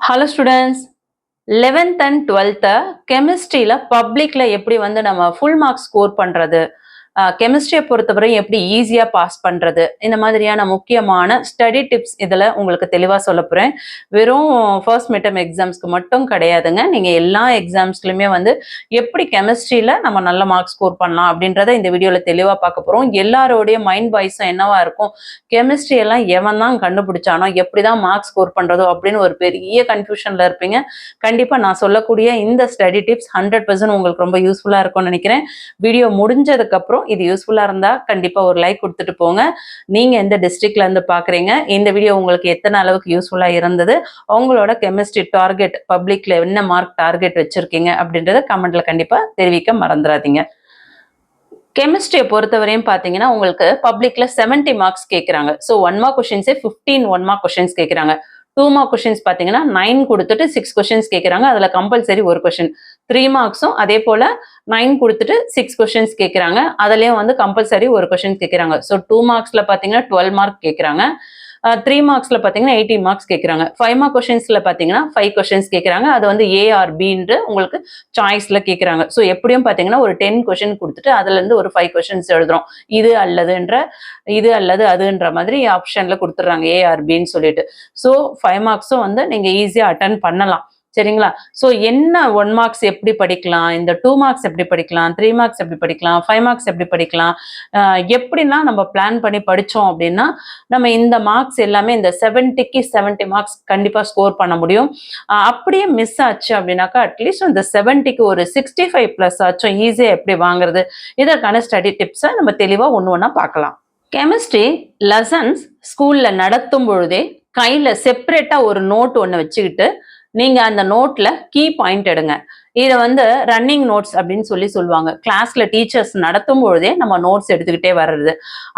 Hello students, 11th and 12th கெமிஸ்ட்ரியில பப்ளிக்ல எப்படி வந்து நம்ம ஃபுல் மார்க்ஸ் ஸ்கோர் பண்றது, கெமிஸ்ட்ரியை பொறுத்தவரை எப்படி ஈஸியா பாஸ் பண்றது, இந்த மாதிரியான முக்கியமான ஸ்டடி டிப்ஸ் இதுல உங்களுக்கு தெளிவா சொல்ல போறேன். வெறும் ஃபர்ஸ்ட் மிட்டம் எக்ஸாம்ஸ்க்கு மட்டும் கிடையாதுங்க. நீங்க எல்லா எக்ஸாம்ஸ்லயுமே வந்து எப்படி கெமிஸ்ட்ரியில நம்ம நல்ல மார்க்ஸ் ஸ்கோர் பண்ணலாம் அப்படின்றத இந்த வீடியோல தெளிவா பார்க்க போறோம். எல்லாரோடைய மைண்ட் வாய்ஸும் என்னவா இருக்கும், கெமிஸ்ட்ரி எல்லாம் எவன் தான் கண்டுபிடிச்சானோ எப்படிதான் மார்க்ஸ் ஸ்கோர் பண்றதோ அப்படின்னு ஒரு பெரிய கன்ஃபியூஷன்ல இருப்பீங்க. கண்டிப்பா நான் சொல்லக்கூடிய இந்த ஸ்டடி டிப்ஸ் 100% உங்களுக்கு ரொம்ப யூஸ்ஃபுல்லா இருக்கும்னு நினைக்கிறேன். வீடியோ முடிஞ்சதுக்கு அப்புறம் இது யூஸ்ஃபுல்லா இருந்தா கண்டிப்பா ஒரு லைக் கொடுத்துட்டு போங்க. நீங்க எந்த டிஸ்ட்ரிக்ட்ல இருந்து பாக்குறீங்க, இந்த வீடியோ உங்களுக்கு எத்தனை அளவுக்கு யூஸ்ஃபுல்லா இருந்தது, உங்களோட கெமிஸ்ட்ரி டார்கெட் பப்ளிக்ல என்ன மார்க் டார்கெட் வச்சிருக்கீங்க அப்படின்றத கமெண்ட்ல கண்டிப்பா தெரிவிக்க மறந்துடாதீங்க. கெமிஸ்ட்ரியை பொறுத்தவரையும் பார்த்தீங்கன்னா உங்களுக்கு பப்ளிக்ல 70 மார்க்ஸ் கேட்குறாங்க. ஸோ 1 மார்க் கொஷின்ஸே 15 1 மார்க் கொஷின்ஸ் கேட்குறாங்க. 2 மார்க் கொஷின்ஸ் பார்த்தீங்கன்னா 9 கொடுத்துட்டு 6 கொஷின்ஸ் கேட்குறாங்க. அதில் கம்பல்சரி ஒரு கொஷின். 3 மார்க்ஸும் அதே போல் 9 கொடுத்துட்டு 6 கொஷின்ஸ் கேட்குறாங்க. அதுலேயும் வந்து கம்பல்சரி ஒரு கொஷின் கேட்குறாங்க. ஸோ 2 மார்க்ஸில் பார்த்தீங்கன்னா 12 மார்க் கேட்குறாங்க. 3 மார்க்ஸ்ல பார்த்தீங்கன்னா 18 மார்க்ஸ் கேட்குறாங்க. 5 மார்க் கொஷின்ஸ்ல பார்த்தீங்கன்னா 5 கொஷின்ஸ் கேட்குறாங்க. அது வந்து ஏ ஆர் பின்னு உங்களுக்கு சாய்ஸ்ல கேட்குறாங்க. ஸோ எப்படியும் பார்த்தீங்கன்னா ஒரு 10 கொஷின் கொடுத்துட்டு அதுல இருந்து ஒரு 5 கொஷின்ஸ் எழுதுறோம். இது அல்லது அதுன்ற மாதிரி ஆப்ஷன்ல கொடுத்துட்றாங்க ஏ ஆர் பின்னு சொல்லிட்டு. ஸோ 5 மார்க்ஸும் வந்து நீங்க ஈஸியா அட்டன் பண்ணலாம். சரிங்களா? ஸோ என்ன 1 மார்க்ஸ் எப்படி படிக்கலாம், இந்த 2 மார்க்ஸ் எப்படி படிக்கலாம், 3 மார்க்ஸ் எப்படி படிக்கலாம், 5 மார்க்ஸ் எப்படி படிக்கலாம், எப்படின்னா நம்ம பிளான் பண்ணி படித்தோம் அப்படின்னா நம்ம இந்த மார்க்ஸ் எல்லாமே இந்த 70க்கு 70 மார்க்ஸ் கண்டிப்பாக ஸ்கோர் பண்ண முடியும். அப்படியே மிஸ் ஆச்சு அப்படின்னாக்கா அட்லீஸ்ட் அந்த 70க்கு ஒரு 65 ப்ளஸ் ஆச்சும் ஈஸியாக எப்படி வாங்குறது, இதற்கான ஸ்டடி டிப்ஸை நம்ம தெளிவாக ஒன்று ஒன்றா பார்க்கலாம். கெமிஸ்ட்ரி லெசன்ஸ் ஸ்கூலில் நடத்தும் பொழுதே கையில் செப்பரேட்டாக ஒரு நோட் ஒன்று வச்சுக்கிட்டு நீங்கள் அந்த நோட்டில் கீ பாயிண்ட் எடுங்க. இதை வந்து ரன்னிங் நோட்ஸ் அப்படின்னு சொல்லுவாங்க. கிளாஸ்ல டீச்சர்ஸ் நடத்தும் பொழுதே நம்ம நோட்ஸ் எடுத்துக்கிட்டே வர்றது.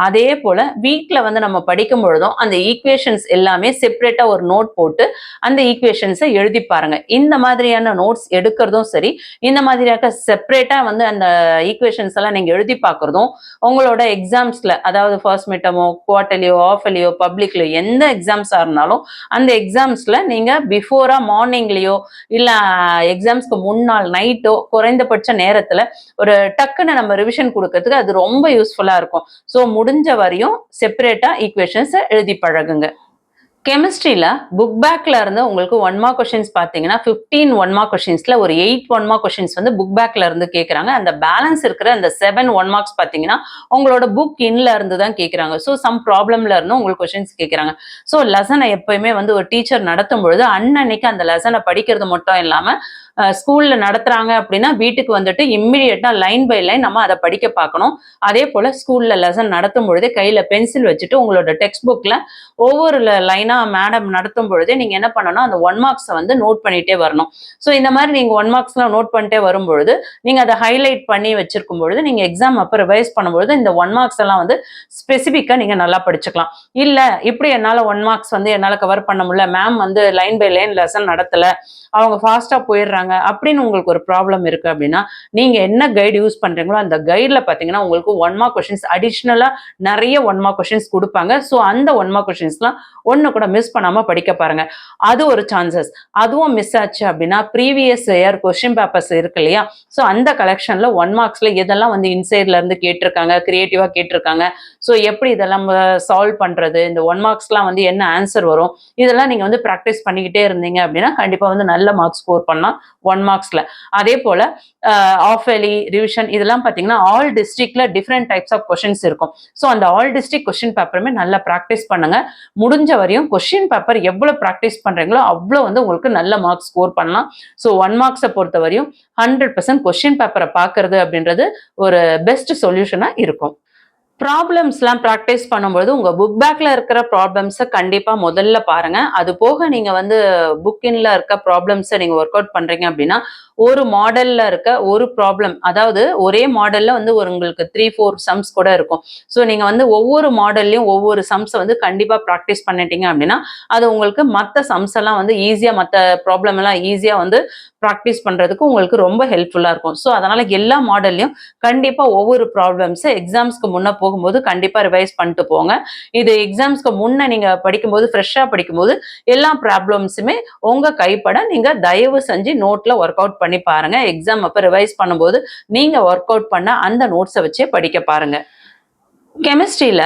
அதே போல வீட்டில் வந்து நம்ம படிக்கும் பொழுதும் அந்த ஈக்குவேஷன்ஸ் எல்லாமே செப்பரேட்டா ஒரு நோட் போட்டு அந்த ஈக்குவேஷன்ஸை எழுதி பாருங்க. இந்த மாதிரியான நோட்ஸ் எடுக்கிறதும் சரி, இந்த மாதிரியாக செப்பரேட்டா வந்து அந்த ஈக்குவேஷன்ஸ் எல்லாம் நீங்க எழுதி பார்க்கறதும் உங்களோட எக்ஸாம்ஸ்ல, அதாவது ஃபர்ஸ்ட் மிட்டமோ குவார்டர்லியோ ஆஃபர்லியோ பப்ளிக்லயோ எந்த எக்ஸாம்ஸா இருந்தாலும் அந்த எக்ஸாம்ஸ்ல நீங்க பிஃபோரா மார்னிங்லயோ இல்ல எக்ஸாம்ஸ்க்கு முன்னாள் நைட்டோ குறைந்தபட்ச நேரத்துல ஒரு டக்குன்னு நம்ம ரிவிஷன் கொடுக்கறதுக்கு அது ரொம்ப யூஸ்ஃபுல்லா இருக்கும். ஸோ முடிஞ்ச வரையும் செப்பரேட்டா ஈக்குவேஷன்ஸ் எழுதி பழகுங்க. கெமிஸ்ட்ரியில புக் பேக்ல இருந்து உங்களுக்கு 1 மார்க் கொஷின்ஸ் பார்த்தீங்கன்னா 15 1 மார்க் கொஷின்ஸ்ல ஒரு 8 1 மார்க் கொஷின்ஸ் வந்து புக் பேக்ல இருந்து கேட்குறாங்க. அந்த பேலன்ஸ் இருக்கிற அந்த 7 1 மார்க்ஸ் பார்த்தீங்கன்னா உங்களோட புக் இன்ல இருந்து தான் கேட்குறாங்க. ஸோ சம் ப்ராப்ளம்ல இருந்து உங்களுக்கு கொஷின்ஸ் கேட்குறாங்க. ஸோ லெசனை எப்பயுமே வந்து ஒரு டீச்சர் நடத்தும் பொழுது அன்னன்னைக்கு அந்த லெசனை படிக்கிறது மட்டும் இல்லாம ஸ்கூல்ல நடத்துறாங்க அப்படின்னா வீட்டுக்கு வந்துட்டு இம்மிடியட்டா லைன் பை லைன் நம்ம அதை படிக்க பார்க்கணும். அதே போல ஸ்கூல்ல லெசன் நடத்தும் பொழுதே கையில பென்சில் வச்சுட்டு உங்களோட டெக்ஸ்ட் புக்ல ஒவ்வொரு லைனா மேடம் நடத்தும் பொழுதே நீங்க என்ன பண்ணணும், அந்த 1 மார்க்ஸை வந்து நோட் பண்ணிட்டே வரணும். ஸோ இந்த மாதிரி நீங்க 1 மார்க்ஸ்லாம் நோட் பண்ணிட்டே வரும்பொழுது நீங்க அதை ஹைலைட் பண்ணி வச்சிருக்கும் பொழுது நீங்க எக்ஸாம் அப்போ ரிவைஸ் பண்ணும்பொழுது இந்த 1 மார்க்ஸ் எல்லாம் வந்து ஸ்பெசிஃபிக்கா நீங்க நல்லா படிச்சுக்கலாம். இல்ல இப்படி என்னால 1 மார்க்ஸ் வந்து என்னால கவர் பண்ண முடியல, மேம் வந்து லைன் பை லைன் லெசன் நடத்தல, அவங்க ஃபாஸ்டா போயிடுறாங்க அப்படின்னு உங்களுக்கு ஒரு ப்ராப்ளம் இருக்கு அப்படின்னா நீங்க என்ன கைடு யூஸ் பண்றீங்களோ அந்த கைட்ல பாத்தீங்கன்னா உங்களுக்கு 1 மார்க் கொஷின்ஸ் அடிஷ்னலா நிறைய 1 மார்க் கொஷின்ஸ் கொடுப்பாங்க. ஸோ அந்த 1 மார்க் கொஷின்ஸ்லாம் ஒன்னு கூட மிஸ் பண்ணாம படிக்க பாருங்க. அது ஒரு சான்சஸ். அதுவும் மிஸ் ஆச்சு அப்படின்னா ப்ரீவியஸ் இயர் கொஸ்டின் பேப்பர்ஸ் இருக்கு இல்லையா, ஸோ அந்த கலெக்ஷன்ல 1 மார்க்ஸ்ல எதெல்லாம் வந்து இன்சைட்ல இருந்து கேட்டிருக்காங்க, கிரியேட்டிவா கேட்டிருக்காங்க, ஸோ எப்படி இதெல்லாம் சால்வ் பண்றது, இந்த 1 மார்க்ஸ்லாம் வந்து என்ன ஆன்சர் வரும், இதெல்லாம் நீங்க வந்து ப்ராக்டிஸ் பண்ணிக்கிட்டே இருந்தீங்க அப்படின்னா கண்டிப்பா வந்து நல்ல மார்க்ஸ் ஸ்கோர் பண்ணலாம் 1 மார்க்ஸ்ல. அதே போல ஆஃப் இயர்லி ரிவிஷன் இதெல்லாம் பாத்தீங்கன்னா ஆல் டிஸ்ட்ரிக்ட்ல டிஃப்ரெண்ட் டைப்ஸ் ஆஃப் கொஸ்டின்ஸ் இருக்கும். ஸோ அந்த ஆல் டிஸ்ட்ரிக்ட் கொஸ்டின் பேப்பருமே நல்லா ப்ராக்டிஸ் பண்ணுங்க. முடிஞ்ச வரையும் கொஸ்டின் பேப்பர் எவ்வளவு ப்ராக்டிஸ் பண்றீங்களோ அவ்வளோ வந்து உங்களுக்கு நல்ல மார்க்ஸ் ஸ்கோர் பண்ணலாம். ஸோ 1 மார்க்ஸை பொறுத்த வரையும் 100% கொஸ்டின் பேப்பரை பார்க்கறது அப்படின்றது ஒரு பெஸ்ட் சொல்யூஷனா இருக்கும். ப்ராப்ளம்ஸ்லாம் ப்ராக்டிஸ் பண்ணும்போது உங்கள் புக் பேக்கில் இருக்கிற ப்ராப்ளம்ஸை கண்டிப்பாக முதல்ல பாருங்கள். அது போக நீங்கள் வந்து புக்கின்ல இருக்க ப்ராப்ளம்ஸை நீங்கள் ஒர்க் அவுட் பண்ணுறீங்க அப்படின்னா ஒரு மாடலில் இருக்க ஒரு ப்ராப்ளம், அதாவது ஒரே மாடலில் வந்து ஒரு உங்களுக்கு 3-4 சம்ஸ் கூட இருக்கும். ஸோ நீங்கள் வந்து ஒவ்வொரு மாடல்லையும் ஒவ்வொரு சம்ஸை வந்து கண்டிப்பாக ப்ராக்டிஸ் பண்ணிட்டீங்க அப்படின்னா அது உங்களுக்கு மற்ற சம்ஸ் எல்லாம் வந்து ஈஸியாக, மற்ற ப்ராப்ளம் எல்லாம் ஈஸியாக வந்து ப்ராக்டிஸ் பண்றதுக்கு உங்களுக்கு ரொம்ப ஹெல்ப்ஃபுல்லா இருக்கும். ஸோ அதனால எல்லா மாடல்லயும் கண்டிப்பா ஒவ்வொரு ப்ராப்ளம்ஸ் எக்ஸாம்ஸ்க்கு முன்ன போகும்போது கண்டிப்பா ரிவைஸ் பண்ணிட்டு போங்க. இது எக்ஸாம்ஸ்க்கு முன்ன நீங்க படிக்கும்போது ஃப்ரெஷ்ஷா படிக்கும்போது எல்லா ப்ராப்ளம்ஸுமே உங்க கைப்பட நீங்க தயவு செஞ்சு நோட்ல ஒர்க் அவுட் பண்ணி பாருங்க. எக்ஸாம் அப்ப ரிவைஸ் பண்ணும்போது நீங்க ஒர்க் அவுட் பண்ண அந்த நோட்ஸ வச்சே படிக்க பாருங்க. கெமிஸ்ட்ரியில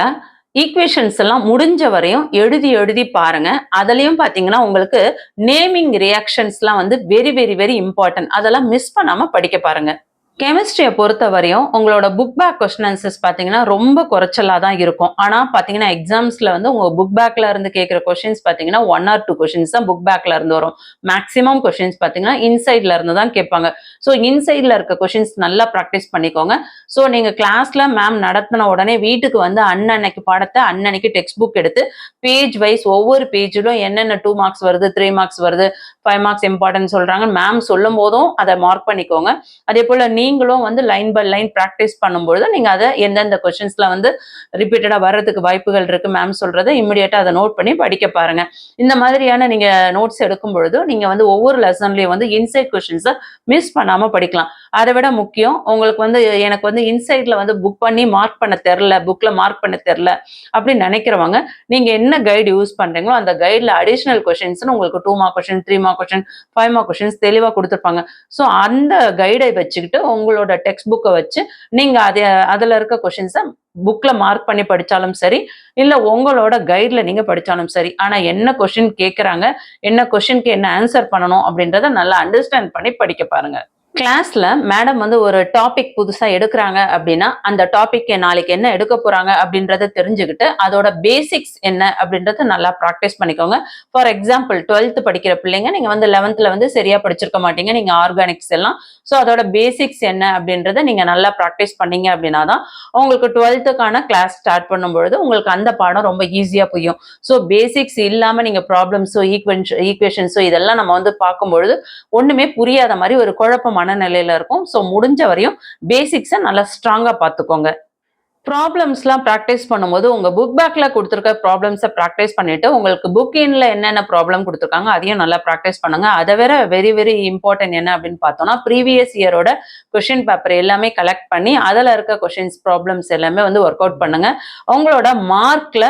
ஈக்குவேஷன்ஸ் எல்லாம் முடிஞ்ச வரையும் எழுதி எழுதி பாருங்க. அதுலயும் பாத்தீங்கன்னா உங்களுக்கு நேமிங் ரியாக்ஷன்ஸ்லாம் வந்து வெரி வெரி வெரி இம்பார்ட்டன்ட். அதெல்லாம் மிஸ் பண்ணாம படிக்க பாருங்க. கெமிஸ்ட்ரிய பொறுத்தவரையும் உங்களோட புக் பேக் கொஸ்டின் ஆன்சர்ஸ் பார்த்தீங்கன்னா, ரொம்ப குறைச்சலா தான் இருக்கும். ஆனா பார்த்தீங்கன்னா, எக்ஸாம்ஸ்ல வந்து உங்க புக் பேக்ல இருந்து கேட்கிற கொஸ்டின்ஸ் பார்த்தீங்கன்னா, 1 ஆர் 2 கொஸ்டின்ஸ் தான் புக் பேக்ல இருந்து வரும். மேக்ஸிமம் கொஸ்டின்ஸ் பார்த்தீங்கன்னா, இன்சைட்ல இருந்து தான் கேட்பாங்க. ஸோ இன்சைட்ல இருக்க கொஸ்டின்ஸ் நல்லா பிராக்டிஸ் பண்ணிக்கோங்க. ஸோ நீங்க கிளாஸ்ல மேம் நடத்தின உடனே வீட்டுக்கு வந்து அன்னன்னைக்கு பாடத்த அன்னன்னைக்கு டெக்ஸ்ட் புக் எடுத்து பேஜ் வைஸ் ஒவ்வொரு பேஜிலும் என்னென்ன 2 மார்க்ஸ் வருது, 3 மார்க்ஸ் வருது, 5 மார்க்ஸ் இம்பார்ட்டன்ட் சொல்றாங்க. மேம் சொல்லும் போதும் அதை மார்க் பண்ணிக்கோங்க. அதே போல நீங்களும் வந்து லைன் பை லைன் பிராக்டிஸ் பண்ணும்பொழுது நீங்க அதை எந்தெந்த கொஸ்டின்ஸ்ல வந்து ரிப்பீட்டடா வர்றதுக்கு வாய்ப்புகள் இருக்கு மேம் சொல்றதை இமிடியேட்டா அதை நோட் பண்ணி படிக்க பாருங்க. இந்த மாதிரியான நீங்க நோட்ஸ் எடுக்கும் பொழுது நீங்க வந்து ஒவ்வொரு லெசன்லயும் வந்து இன்சைட் கொஸ்டின்ஸை மிஸ் பண்ணாம படிக்கலாம். அதை விட முக்கியம் உங்களுக்கு வந்து எனக்கு வந்து இன்சைட்ல வந்து புக் பண்ணி மார்க் பண்ண தெரில, புக்ல மார்க் பண்ண தெரில அப்படின்னு நினைக்கிறவங்க நீங்க என்ன கைடு யூஸ் பண்றீங்களோ அந்த கைட்ல அடிஷனல் கொஸ்டின்ஸ் உங்களுக்கு 2 mark question, 3 mark question, 5 mark questions தெளிவா கொடுத்துருப்பாங்க. ஸோ அந்த கைடை வச்சுக்கிட்டு உங்களோட டெக்ஸ்ட் புக்கை வச்சு நீங்க அதுல இருக்க கொஸ்டின்ஸை புக்ல மார்க் பண்ணி படிச்சாலும் சரி, இல்ல உங்களோட கைட்ல நீங்க படிச்சாலும் சரி. ஆனா என்ன கொஸ்டின் கேட்கறாங்க, என்ன கொஸ்டினுக்கு என்ன ஆன்சர் பண்ணணும் அப்படின்றத நல்லா அண்டர்ஸ்டாண்ட் பண்ணி படிக்க பாருங்க. கிளாஸ்ல மேடம் வந்து ஒரு டாபிக் புதுசா எடுக்கிறாங்க அப்படின்னா அந்த டாபிக் நாளைக்கு என்ன எடுக்க போறாங்க அப்படின்றத தெரிஞ்சுக்கிட்டு அதோட பேசிக்ஸ் என்ன அப்படின்றத நல்லா ப்ராக்டிஸ் பண்ணிக்கோங்க. ஃபார் எக்ஸாம்பிள் 12th படிக்கிற பிள்ளைங்க நீங்க வந்து 11th வந்து சரியா படிச்சிருக்க மாட்டீங்க, நீங்க ஆர்கானிக்ஸ் எல்லாம். ஸோ அதோட பேசிக்ஸ் என்ன அப்படின்றத நீங்க நல்லா ப்ராக்டிஸ் பண்ணீங்க அப்படின்னா தான் உங்களுக்கு 12th கிளாஸ் ஸ்டார்ட் பண்ணும்பொழுது உங்களுக்கு அந்த பாடம் ரொம்ப ஈஸியா புரியும். ஸோ பேசிக்ஸ் இல்லாம நீங்க ப்ராப்ளம்ஸோ ஈக்குவேஷன்ஸோ இதெல்லாம் நம்ம வந்து பார்க்கும்பொழுது ஒண்ணுமே புரியாத மாதிரி ஒரு குழப்பம் மனநிலையில இருக்கும். ஸோ முடிஞ்ச வரையும் பேசிக்ஸை நல்லா ஸ்ட்ராங்கா பார்த்துக்கோங்க. ப்ராப்ளம்ஸ்லாம் ப்ராக்டிஸ் பண்ணும்போது உங்க புக் பேக்ல கொடுத்துருக்க ப்ராப்ளம்ஸை ப்ராக்டிஸ் பண்ணிட்டு உங்களுக்கு புக் இன்ல என்னென்ன ப்ராப்ளம் கொடுத்துருக்காங்க அதையும் நல்லா ப்ராக்டிஸ் பண்ணுங்க. அதை வேற வெரி வெரி இம்பார்ட்டன்ட் என்ன அப்படின்னு பார்த்தோம்னா ப்ரீவியஸ் இயரோட கொஸ்டின் பேப்பர் எல்லாமே கலெக்ட் பண்ணி அதில் இருக்க கொஸ்டின்ஸ் ப்ராப்ளம்ஸ் எல்லாமே வந்து ஒர்க் அவுட் பண்ணுங்க. உங்களோட மார்க்ல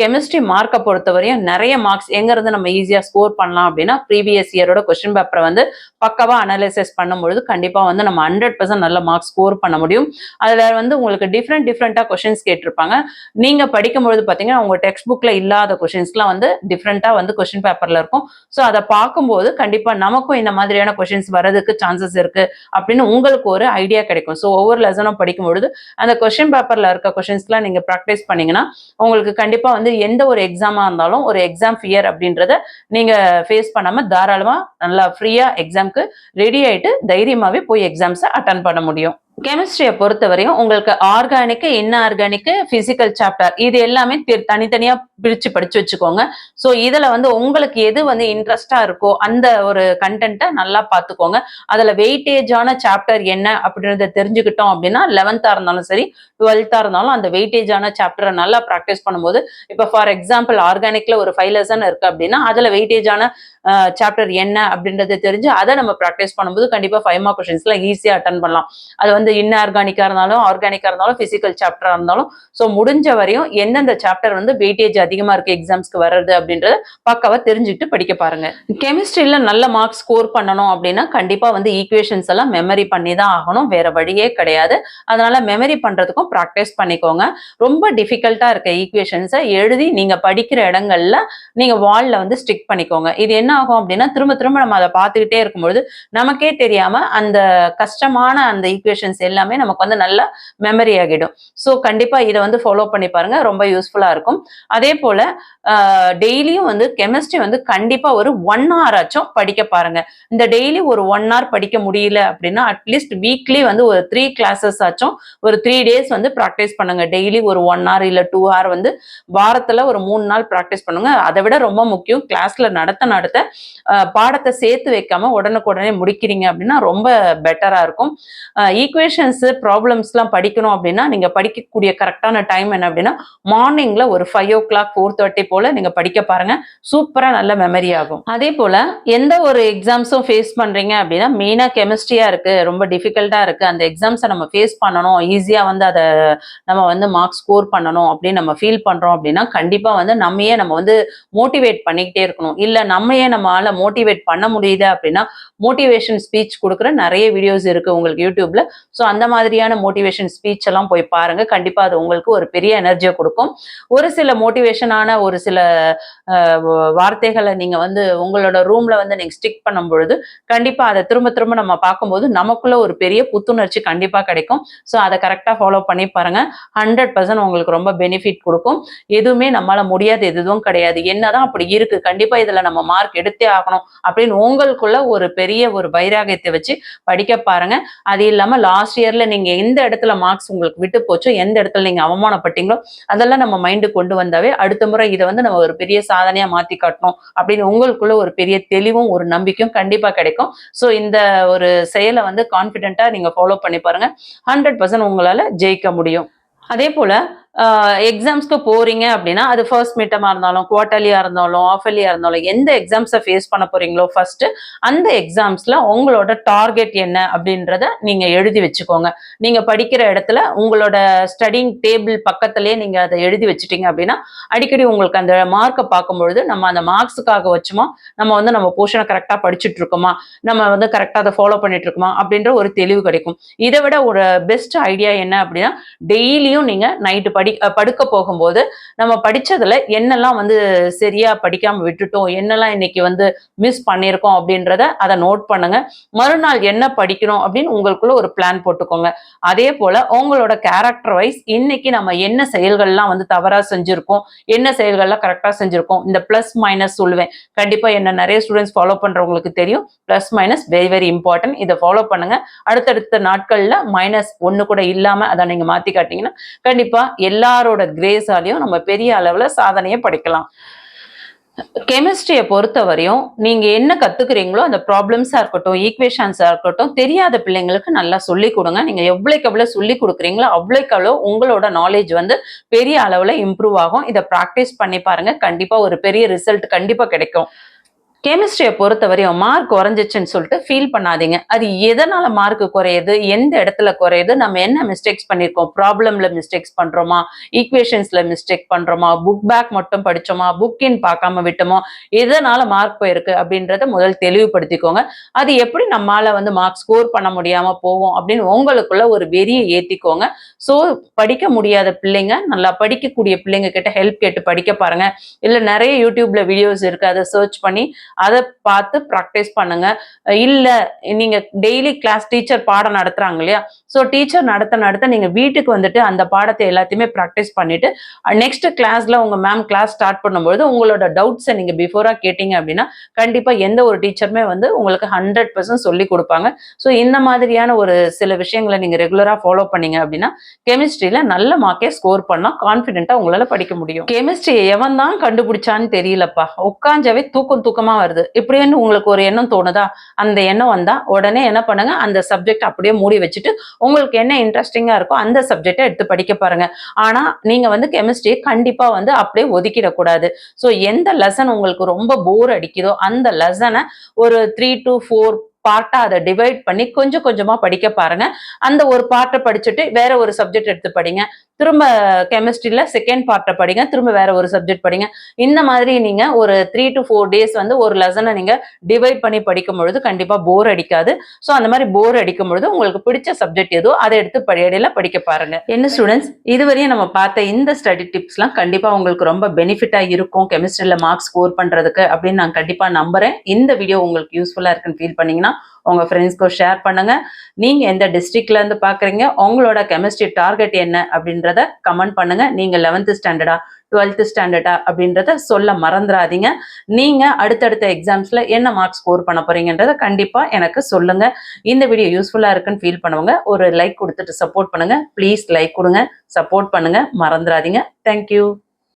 கெமிஸ்ட்ரி மார்க்கை பொறுத்தவரையும் நிறைய மார்க்ஸ் எங்க இருந்து நம்ம ஈஸியா ஸ்கோர் பண்ணலாம் அப்படின்னா ப்ரீவியஸ் இயரோட கொஸ்டின் பேப்பரை வந்து பக்கவா அனலைசிஸ் பண்ணும்பொழுது கண்டிப்பா வந்து நம்ம 100% நல்ல மார்க்ஸ் ஸ்கோர் பண்ண முடியும். அதுல வந்து உங்களுக்கு டிஃப்ரெண்டா கொஸ்டின்ஸ் கேட்டிருப்பாங்க. நீங்க படிக்கும்பொழுது பாத்தீங்கன்னா உங்க டெக்ஸ்ட் புக்ல இல்லாத கொஸ்டின்ஸ்லாம் வந்து டிஃப்ரெண்டா வந்து கொஸ்டின் பேப்பர்ல இருக்கும். ஸோ அதை பார்க்கும்போது கண்டிப்பா நமக்கும் இந்த மாதிரியான கொஸ்டின்ஸ் வரதுக்கு சான்சஸ் இருக்கு அப்படின்னு உங்களுக்கு ஒரு ஐடியா கிடைக்கும். ஸோ ஒவ்வொரு லெசனும் படிக்கும்பொழுது அந்த கொஸ்டின் பேப்பர்ல இருக்க கொஸ்டின்ஸ்லாம் நீங்க ப்ராக்டிஸ் பண்ணீங்கன்னா உங்களுக்கு கண்டிப்பா வந்து எந்த ஒரு எக்ஸாமா இருந்தாலும் ஒரு எக்ஸாம் ஃபியர் அப்படின்றத நீங்க ஃபேஸ் பண்ணாம தாராளமா நல்லா ஃப்ரீயா எக்ஸாம்க்கு ரெடி ஆயிட்டு தைரியமாவே போய் எக்ஸாம்ஸை அட்டன் பண்ண முடியும். கெமிஸ்ட்ரியை பொறுத்தவரையும் உங்களுக்கு ஆர்கானிக், இன்ஆர்கானிக், பிசிக்கல் சாப்டர் இது எல்லாமே தனித்தனியா பிரிச்சு படிச்சு வச்சுக்கோங்க. ஸோ இதுல வந்து உங்களுக்கு எது வந்து இன்ட்ரெஸ்டா இருக்கோ அந்த ஒரு கண்டென்ட்டை நல்லா பார்த்துக்கோங்க. அதுல வெயிட்டேஜான சாப்டர் என்ன அப்படின்றத தெரிஞ்சுக்கிட்டோம் அப்படின்னா 11th இருந்தாலும் சரி 12th இருந்தாலும் அந்த வெயிட்டேஜான சாப்டரை நல்லா ப்ராக்டிஸ் பண்ணும்போது இப்போ ஃபார் எக்ஸாம்பிள் ஆர்கானிக்ல ஒரு 5 லெசன் இருக்கு அப்படின்னா அதுல வெயிட்டேஜான சாப்டர் என்ன அப்படின்றத தெரிஞ்சு அதை நம்ம ப்ராக்டிஸ் பண்ணும்போது கண்டிப்பா 5 மார்க் கொஸ்டின்ஸ்லாம் ஈஸியா அட்டன் பண்ணலாம். அது வந்து இன்ஆர்கானிக்கா இருந்தாலும் ஆர்கானிக்கா இருந்தாலும் பிசிக்கல் சாப்டரா இருந்தாலும் ஸோ முடிஞ்ச வரையும் எந்தெந்த சாப்டர் வந்து வெயிட்டேஜ் அதிகமா இருக்கு எக்ஸாம்ஸ்க்கு வர்றது அப்படின்றத பக்காவா தெரிஞ்சுக்கிட்டு படிக்க பாருங்க. கெமிஸ்ட்ரியில நல்ல மார்க் ஸ்கோர் பண்ணணும் அப்படின்னா கண்டிப்பா வந்து ஈக்குவேஷன்ஸ் எல்லாம் மெமரி பண்ணி தான் ஆகணும், வேற வழியே கிடையாது. அதனால மெமரி பண்றதுக்கும் ப்ராக்டிஸ் பண்ணிக்கோங்க. ரொம்ப டிஃபிகல்ட்டா இருக்க ஈக்குவேஷன்ஸை எழுதி நீங்க படிக்கிற இடங்கள்ல நீங்க வால்ல வந்து ஸ்டிக் பண்ணிக்கோங்க. இது என்ன ஆகும் அப்படின்னா திரும்ப திரும்ப நம்ம அதை பார்த்துக்கிட்டே இருக்கும்பொழுது நமக்கே தெரியாம அந்த கஷ்டமான அந்த ஈக்குவேஷன்ஸ் எல்லாமே நமக்கு வந்து நல்லா மெமரி ஆகிடும். ஸோ கண்டிப்பா இதை வந்து ஃபாலோ பண்ணி பாருங்க, ரொம்ப யூஸ்ஃபுல்லா இருக்கும். அதே போல டெய்லியும் வந்து கெமிஸ்ட்ரி வந்து கண்டிப்பா ஒரு 1 hour ஆச்சும் படிக்க பாருங்க. இந்த டெய்லி ஒரு 1 hour படிக்க முடியல அப்படின்னா அட்லீஸ்ட் வீக்லி வந்து ஒரு 3 classes ஆச்சும் ஒரு 3 days வந்து ப்ராக்டிஸ் பண்ணுங்க. டெய்லி ஒரு 1 hour இல்ல 2 hour வந்து வாரத்துல ஒரு 3 நாள் ப்ராக்டிஸ் பண்ணுங்க. அதை விட ரொம்ப முக்கியம் கிளாஸ்ல நடத்த பாடத்தை சேர்த்து வைக்காம உடனுக்குடனே முடிக்கிறீங்க அப்படின்னா ரொம்ப பெட்டரா இருக்கும். ஈக்குவேஷன்ஸ் ப்ராப்ளம்ஸ்லாம் படிக்கணும் அப்படின்னா நீங்க படிக்கக்கூடிய கரெக்டான டைம் என்ன அப்படின்னா மார்னிங்ல ஒரு 5 o'clock 4:30 போல நீங்க படிக்க பாருங்க. சூப்பரா நல்ல மெமரி ஆகும். அதே போல எந்த ஒரு எக்ஸாம்ஸும் ஃபேஸ் பண்றீங்க அப்படின்னா மெயினா கெமிஸ்ட்ரியா இருக்கு, ரொம்ப டிஃபிகல்ட்டா இருக்கு, அந்த எக்ஸாம்ஸை நம்ம ஃபேஸ் பண்ணணும், ஈஸியா வந்து அதை நம்ம வந்து மார்க் ஸ்கோர் பண்ணணும் அப்படின்னு நம்ம ஃபீல் பண்றோம் அப்படின்னா கண்டிப்பா வந்து நம்மையே நம்ம வந்து மோட்டிவேட் பண்ணிக்கிட்டே இருக்கணும். இல்ல நம்மையே நம்மளால மோட்டிவேட் பண்ண முடியுது அப்படின்னா மோட்டிவேஷன் ஸ்பீச் கொடுக்குற நிறைய வீடியோஸ் இருக்கு உங்களுக்கு யூடியூப்ல. ஸோ அந்த மாதிரியான மோட்டிவேஷன் ஸ்பீச் எல்லாம் போய் பாருங்க. கண்டிப்பா அது உங்களுக்கு ஒரு பெரிய எனர்ஜியை கொடுக்கும். ஒரு சில மோட்டிவேஷனான ஒரு சில வார்த்தைகளை நீங்க வந்து உங்களோட ரூம்ல வந்து நீங்க ஸ்டிக் பண்ணும் பொழுது கண்டிப்பா அதை திரும்ப திரும்ப நம்ம பார்க்கும்போது நமக்குள்ள ஒரு பெரிய புத்துணர்ச்சி கண்டிப்பா கிடைக்கும். ஸோ அதை கரெக்டா ஃபாலோ பண்ணி பாருங்க. 100% உங்களுக்கு ரொம்ப பெனிஃபிட் கொடுக்கும். எதுவுமே நம்மளால முடியாது எதுவும் கிடையாது, என்னதான் அப்படி இருக்கு, கண்டிப்பா இதுல நம்ம மார்க் எடுத்தே ஆகணும் அப்படின்னு உங்களுக்குள்ள ஒரு பெரிய ஒரு வைராகியத்தை வச்சு படிக்க பாருங்க. அது இல்லாம லாஸ்ட் இயர்ல நீங்க எந்த இடத்துல மார்க்ஸ் உங்களுக்கு விட்டு போச்சோ, எந்த இடத்துல நீங்க அவமானப்பட்டீங்களோ அதெல்லாம் நம்ம மைண்டு கொண்டு வந்தாவே அடுத்த முறை இதை வந்து நம்ம ஒரு பெரிய சாதனையா மாத்தி காட்டணும் அப்படின்னு உங்களுக்குள்ள ஒரு பெரிய தெளிவும் ஒரு நம்பிக்கையும் கண்டிப்பா கிடைக்கும். ஸோ இந்த ஒரு செயலை வந்து கான்ஃபிடென்ட்டா நீங்க ஃபாலோ பண்ணி பாருங்க. 100% உங்களால ஜெயிக்க முடியும். அதே போல எக்ஸாம்ஸ்க்கு போறீங்க அப்படின்னா அது ஃபர்ஸ்ட் மிட்டமா இருந்தாலும் குவார்டர்லியா இருந்தாலும் ஆஃபர்லியா இருந்தாலும் எந்த எக்ஸாம்ஸை ஃபேஸ் பண்ண போறீங்களோ ஃபர்ஸ்ட் அந்த எக்ஸாம்ஸ்ல உங்களோட டார்கெட் என்ன அப்படின்றத நீங்க எழுதி வச்சுக்கோங்க. நீங்க படிக்கிற இடத்துல உங்களோட ஸ்டடிங் டேபிள் பக்கத்திலேயே நீங்க அதை எழுதி வச்சுட்டீங்க அப்படின்னா அடிக்கடி உங்களுக்கு அந்த மார்க்கை பார்க்கும்பொழுது நம்ம அந்த மார்க்ஸுக்காக வச்சுமா நம்ம வந்து நம்ம போர்ஷனை கரெக்டாக படிச்சுட்டு இருக்கோமா, நம்ம வந்து கரெக்டாக அதை ஃபாலோ பண்ணிட்டு இருக்கோமா அப்படின்ற ஒரு தெளிவு கிடைக்கும். இதை விட ஒரு பெஸ்ட் ஐடியா என்ன அப்படின்னா டெய்லியும் நீங்க நைட்டு படுக்க போகும்போது நம்ம படிச்சதுல என்னெல்லாம் வந்து சரியா படிக்காம விட்டுட்டோம், என்னெல்லாம் இன்னைக்கு வந்து மிஸ் பண்ணியிருக்கோம் அப்படின்றத அதை நோட் பண்ணுங்க. மறுநாள் என்ன படிக்கணும் அப்படின்னு உங்களுக்குள்ள ஒரு பிளான் போட்டுக்கோங்க. அதே போல உங்களோட கேரக்டர் வைஸ் இன்னைக்கு நம்ம என்ன செயல்கள்லாம் வந்து தவறா செஞ்சிருக்கோம், என்ன செயல்கள்லாம் கரெக்டா செஞ்சிருக்கோம், இந்த பிளஸ் மைனஸ் சொல்லுவேன். கண்டிப்பா என்ன நிறைய ஸ்டூடெண்ட்ஸ் ஃபாலோ பண்றவங்களுக்கு தெரியும், plus minus very very important. இதை ஃபாலோ பண்ணுங்க. அடுத்தடுத்த நாட்கள்ல -1 கூட இல்லாம அதை நீங்க மாத்தி காட்டீங்கன்னா கண்டிப்பா எல்லாரோட கிரேஸாலையும் நம்ம பெரிய அளவுல சாதனையை படைக்கலாம். கெமிஸ்ட்ரியை பொறுத்தவரையும் நீங்க என்ன கத்துக்கிறீங்களோ அந்த ப்ராப்ளம்ஸா இருக்கட்டும், ஈக்குவேஷன்ஸா இருக்கட்டும், தெரியாத பிள்ளைங்களுக்கு நல்லா சொல்லி கொடுங்க. நீங்க எவ்வளவுக்கு எவ்வளவு சொல்லி கொடுக்குறீங்களோ அவ்வளவுக்கு அவ்வளவு உங்களோட நாலேஜ் வந்து பெரிய அளவுல இம்ப்ரூவ் ஆகும். இதை ப்ராக்டிஸ் பண்ணி பாருங்க. கண்டிப்பா ஒரு பெரிய ரிசல்ட் கண்டிப்பா கிடைக்கும். கெமிஸ்ட்ரியை பொறுத்தவரையும் மார்க் குறைஞ்சிச்சுன்னு சொல்லிட்டு ஃபீல் பண்ணாதீங்க. அது எதனால மார்க் குறையுது, எந்த இடத்துல குறையுது, நம்ம என்ன மிஸ்டேக்ஸ் பண்ணியிருக்கோம், ப்ராப்ளம்ல மிஸ்டேக்ஸ் பண்றோமா, ஈக்குவேஷன்ஸ்ல மிஸ்டேக் பண்றோமா, புக் பேக் மட்டும் படிச்சோமா, புக் இன் பார்க்காம விட்டோமா, எதனால மார்க் போயிருக்கு அப்படின்றத முதல் தெளிவுபடுத்திக்கோங்க. அது எப்படி நம்மளால வந்து மார்க் ஸ்கோர் பண்ண முடியாம போவோம் அப்படின்னு உங்களுக்குள்ள ஒரு வெறியை ஏத்திக்கோங்க. ஸோ படிக்க முடியாத பிள்ளைங்க நல்லா படிக்கக்கூடிய பிள்ளைங்க கிட்ட ஹெல்ப் கேட்டு படிக்க பாருங்க. இல்ல நிறைய யூடியூப்ல வீடியோஸ் இருக்கு, அதை சர்ச் பண்ணி அதை பார்த்து ப்ராக்டிஸ் பண்ணுங்க. இல்ல நீங்க டெய்லி கிளாஸ் டீச்சர் பாடம் நடத்துறாங்க இல்லையா, ஸோ டீச்சர் நடத்த நீங்க வீட்டுக்கு வந்துட்டு அந்த பாடத்தை எல்லாத்தையுமே ப்ராக்டிஸ் பண்ணிட்டு நெக்ஸ்ட் கிளாஸ்ல உங்க மேம் கிளாஸ் ஸ்டார்ட் பண்ணும்போது உங்களோட டவுட்ஸை நீங்க பிஃபோரா கேட்டீங்க அப்படின்னா கண்டிப்பா எந்த ஒரு டீச்சருமே வந்து உங்களுக்கு 100% சொல்லி கொடுப்பாங்க. ஸோ இந்த மாதிரியான ஒரு சில விஷயங்களை நீங்க ரெகுலரா ஃபாலோ பண்ணீங்க அப்படின்னா கெமிஸ்ட்ரியில நல்ல மார்க்கே ஸ்கோர் பண்ணா கான்பிடென்ட்டா உங்களால படிக்க முடியும். கெமிஸ்ட்ரி எவன் தான் கண்டுபிடிச்சான்னு தெரியலப்பா, உட்காஞ்சாவே தூக்கமா வருது இப்படின்னு உங்களுக்கு ஒரு எண்ணம் தோணுதா, அந்த எண்ணம் வந்தா உடனே என்ன பண்ணுங்க, அந்த சப்ஜெக்ட் அப்படியே மூடி வச்சுட்டு உங்களுக்கு என்ன இன்ட்ரெஸ்டிங்கா இருக்கோ அந்த சப்ஜெக்டை எடுத்து படிக்க பாருங்க. ஆனா நீங்க வந்து கெமிஸ்ட்ரியை கண்டிப்பா வந்து அப்படியே ஒதுக்கிடக்கூடாது. ஸோ எந்த லெசன் உங்களுக்கு ரொம்ப போர் அடிக்குதோ அந்த லெசனை ஒரு 3 to 4 பார்ட்டா அதை டிவைட் பண்ணி கொஞ்சம் கொஞ்சமா படிக்க பாருங்க. அந்த ஒரு பார்ட்டை படிச்சுட்டு வேற ஒரு சப்ஜெக்ட் எடுத்து படிங்க, திரும்ப கெமிஸ்ட்ரியில செகண்ட் பார்ட்டை படிங்க, திரும்ப வேற ஒரு சப்ஜெக்ட் படிங்க. இந்த மாதிரி நீங்க ஒரு 3 to 4 டேஸ் வந்து ஒரு லெசனை நீங்க டிவைட் பண்ணி படிக்கும் பொழுது கண்டிப்பா போர் அடிக்காது. ஸோ அந்த மாதிரி போர் அடிக்கும் பொழுது உங்களுக்கு பிடிச்ச சப்ஜெக்ட் ஏதோ அதை எடுத்து இடையில படிக்க பாருங்க. என்ன ஸ்டூடெண்ட்ஸ், இதுவரையும் நம்ம பார்த்த இந்த ஸ்டடி டிப்ஸ்லாம் கண்டிப்பா உங்களுக்கு ரொம்ப பெனிஃபிட்டா இருக்கும் கெமிஸ்ட்ரியில மார்க்ஸ் ஸ்கோர் பண்றதுக்கு அப்படின்னு நான் கண்டிப்பா நம்புறேன். இந்த வீடியோ உங்களுக்கு யூஸ்ஃபுல்லா இருக்குன்னு ஃபீல் பண்ணீங்கன்னா உங்க ஃப்ரெண்ட்ஸ்க்கு ஷேர் பண்ணுங்க. நீங்க எந்த டிஸ்ட்ரிக்ட்ல இருந்து பாக்குறீங்க, உங்களோட கெமிஸ்ட்ரி டார்கெட் என்ன அப்படின்றத கமெண்ட் பண்ணுங்க. நீங்க 11th ஸ்டாண்டர்டா 12th ஸ்டாண்டர்டா அப்படின்றத சொல்ல மறந்துடாதீங்க. நீங்க அடுத்தடுத்த எக்ஸாம்ஸ்ல என்ன மார்க் ஸ்கோர் பண்ண போறீங்கன்றத கண்டிப்பா எனக்கு சொல்லுங்க. இந்த வீடியோ யூஸ்ஃபுல்லா இருக்குன்னு ஃபீல் பண்ணுவாங்க ஒரு லைக் கொடுத்துட்டு சப்போர்ட் பண்ணுங்க. ப்ளீஸ் லைக் கொடுங்க, சப்போர்ட் பண்ணுங்க, மறந்துடாதீங்க. தேங்க்யூ.